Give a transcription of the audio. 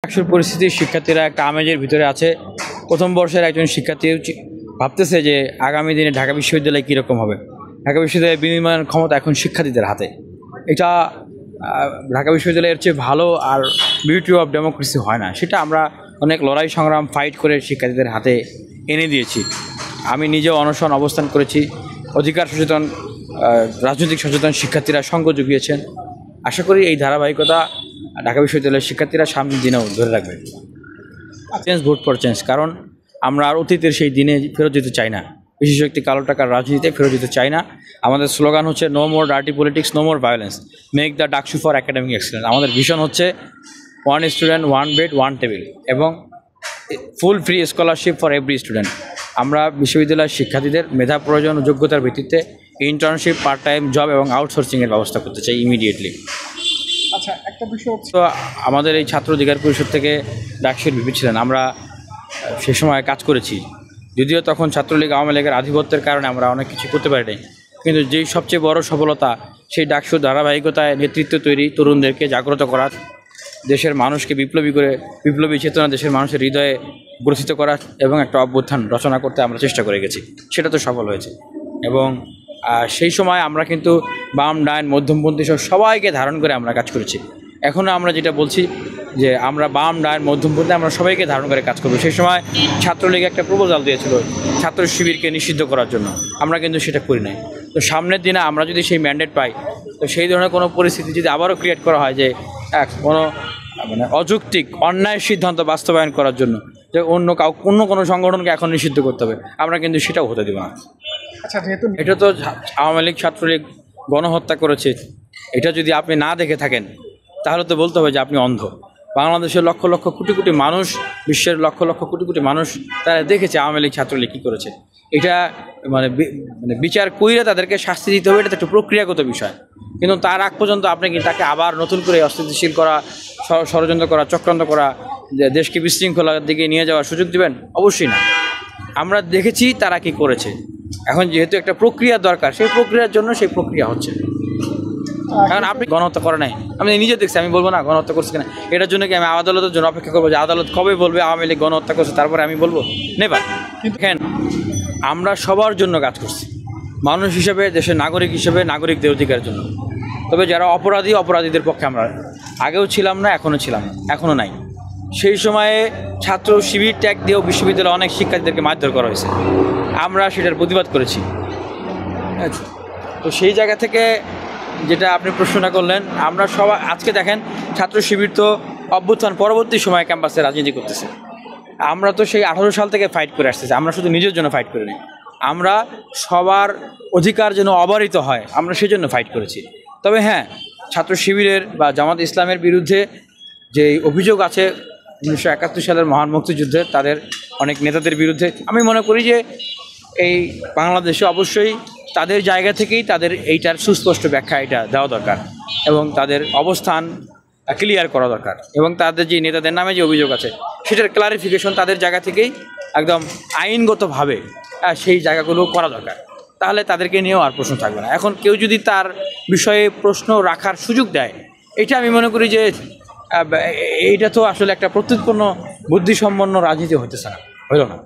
আসল পরিস্থিতি শিক্ষার্থীরা একটা আমেজের ভিতরে আছে। প্রথম বর্ষের একজন শিক্ষার্থী ভাবতেছে যে আগামী দিনে ঢাকা বিশ্ববিদ্যালয় কীরকম হবে। ঢাকা বিশ্ববিদ্যালয়ের বিনিময়ের ক্ষমতা এখন শিক্ষার্থীদের হাতে। এটা ঢাকা বিশ্ববিদ্যালয়ের চেয়ে ভালো আর বিউটি অফ ডেমোক্রেসি হয় না। সেটা আমরা অনেক লড়াই সংগ্রাম ফাইট করে শিক্ষার্থীদের হাতে এনে দিয়েছি। আমি নিজেও অনশন অবস্থান করেছি। অধিকার সচেতন রাজনৈতিক সচেতন শিক্ষার্থীরা সঙ্গ জুগিয়েছেন। আশা করি এই ধারাবাহিকতা ঢাকা বিশ্ববিদ্যালয়ের শিক্ষার্থীরা সামনের দিনেও ধরে রাখবে। Change, vote for change. কারণ আমরা আর অতীতের সেই দিনে ফেরত যেতে চাই না। বিশেষ একটি কালো টাকার রাজনীতিতে ফেরত যেতে চাই না। আমাদের স্লোগান হচ্ছে no more dirty politics, no more violence, make the DUCSU for academic excellence. আমাদের ভিশন হচ্ছে one student, one bed, one table এবং full free scholarship for every student. আমরা বিশ্ববিদ্যালয়ের শিক্ষার্থীদের মেধা প্রয়োজন ও যোগ্যতার ভিত্তিতে ইন্টার্নশিপ, পার্ট টাইম জব এবং আউটসোর্সিংয়ের ব্যবস্থা করতে চাই ইমিডিয়েটলি। আচ্ছা, একটা বিষয় হচ্ছে তো আমাদের এই ছাত্র অধিকার পরিষদ থেকে ডাকসুর ভিপি ছিলেন। আমরা সে সময় কাজ করেছি, যদিও তখন ছাত্রলীগ আওয়ামী লীগের আধিপত্যের কারণে আমরা অনেক কিছু করতে পারিনি। কিন্তু যেই সবচেয়ে বড় সফলতা, সেই ডাকসুর ধারাবাহিকতায় নেতৃত্ব তৈরি, তরুণদেরকে জাগ্রত করা, দেশের মানুষকে বিপ্লবী চেতনা দেশের মানুষের হৃদয়ে গ্রথিত করা এবং একটা অভ্যুত্থান রচনা করতে আমরা চেষ্টা করে গেছি। সেটা তো সফল হয়েছে। এবং সেই সময় আমরা কিন্তু বাম, ডাইন, মধ্যমপন্থী সহ সবাইকে ধারণ করে আমরা কাজ করেছি। এখনও আমরা যেটা বলছি যে আমরা বাম, ডাইন, মধ্যমপন্থী আমরা সবাইকে ধারণ করে কাজ করবো। সেই সময় ছাত্রলীগ একটা প্রপোজাল দিয়েছিল ছাত্র শিবিরকে নিষিদ্ধ করার জন্য, আমরা কিন্তু সেটা করি নাই। তো সামনের দিনে আমরা যদি সেই ম্যান্ডেট পাই, তো সেই ধরনের কোনো পরিস্থিতি যদি আবারও ক্রিয়েট করা হয় যে কোনো অযৌক্তিক অন্যায় সিদ্ধান্ত বাস্তবায়ন করার জন্য যে অন্য কোনো সংগঠনকে এখন নিষিদ্ধ করতে হবে, আমরা কিন্তু সেটাও হতে দেব না। আচ্ছা, যেহেতু এটা তো আওয়ামী লীগ ছাত্রলীগ গণহত্যা করেছে, এটা যদি আপনি না দেখে থাকেন তাহলে তো বলতে হবে যে আপনি অন্ধ। বাংলাদেশের লক্ষ লক্ষ কোটি কোটি মানুষ, বিশ্বের লক্ষ লক্ষ কোটি কোটি মানুষ তারা দেখেছে আওয়ামী লীগ ছাত্রলীগ কী করেছে। এটা বিচার কইরে তাদেরকে শাস্তি দিতে হবে, এটা তো একটা প্রক্রিয়াগত বিষয়। কিন্তু তার আগ পর্যন্ত আপনি কি তাকে আবার নতুন করে অস্থিতিশীল করা, ষড়যন্ত্র করা, চক্রান্ত করা, দেশকে বিশৃঙ্খলার দিকে নিয়ে যাওয়ার সুযোগ দিবেন? অবশ্যই না। আমরা দেখেছি তারা কি করেছে। এখন যেহেতু একটা প্রক্রিয়া দরকার, সেই প্রক্রিয়ার জন্য সেই প্রক্রিয়া হচ্ছে। কারণ আপনি গণহত্যা করে নাই, আমি নিজে দেখছি, আমি বলবো না গণহত্যা করছি কিনা। এটার জন্য কি আমি আদালতের জন্য অপেক্ষা করবো যে আদালত কবে বলবে আওয়ামী লীগ গণহত্যা করছে তারপরে আমি বলবো? নেবার। কিন্তু আমরা সবার জন্য কাজ করছি, মানুষ হিসেবে, দেশের নাগরিক হিসেবে, নাগরিকদের অধিকারের জন্য। তবে যারা অপরাধী, অপরাধীদের পক্ষে আমরা আগেও ছিলাম না, এখনও ছিলাম না, এখনও নাই। সেই সময়ে ছাত্র শিবির ত্যাগ দিয়েও বিশ্ববিদ্যালয়ে অনেক শিক্ষার্থীদেরকে মারধর করা হয়েছে, আমরা সেটার প্রতিবাদ করেছি। তো সেই জায়গা থেকে যেটা আপনি প্রশ্নটা করলেন, আমরা সবাই আজকে দেখেন ছাত্র শিবির তো অভ্যুত্থান পরবর্তী সময়ে ক্যাম্পাসে রাজনীতি করতেছে। আমরা তো সেই 18 সাল থেকে ফাইট করে আসতেছি। আমরা শুধু নিজের জন্য ফাইট করিনি, আমরা সবার অধিকার যেন অবারিত হয় আমরা সেজন্য ফাইট করেছি। তবে হ্যাঁ, ছাত্র শিবিরের বা জামাত ইসলামের বিরুদ্ধে যে অভিযোগ আছে 1971 সালের মহান মুক্তিযুদ্ধের তাদের অনেক নেতাদের বিরুদ্ধে, আমি মনে করি যে এই বাংলাদেশে অবশ্যই তাদের জায়গা থেকেই তাদের এইটার সুস্পষ্ট ব্যাখ্যা এটা দেওয়া দরকার এবং তাদের অবস্থান ক্লিয়ার করা দরকার। এবং তাদের যে নেতাদের নামে যে অভিযোগ আছে সেটার ক্লারিফিকেশন তাদের জায়গা থেকেই একদম আইনগতভাবে সেই জায়গাগুলো করা দরকার। তাহলে তাদেরকে নিয়েও আর প্রশ্ন থাকবে না। এখন কেউ যদি তার বিষয়ে প্রশ্ন রাখার সুযোগ দেয়, এটা আমি মনে করি যে এইটা তো আসলে একটা প্রত্যুৎপন্ন বুদ্ধিসম্পন্ন রাজনীতি হইতেছে না, হইল না।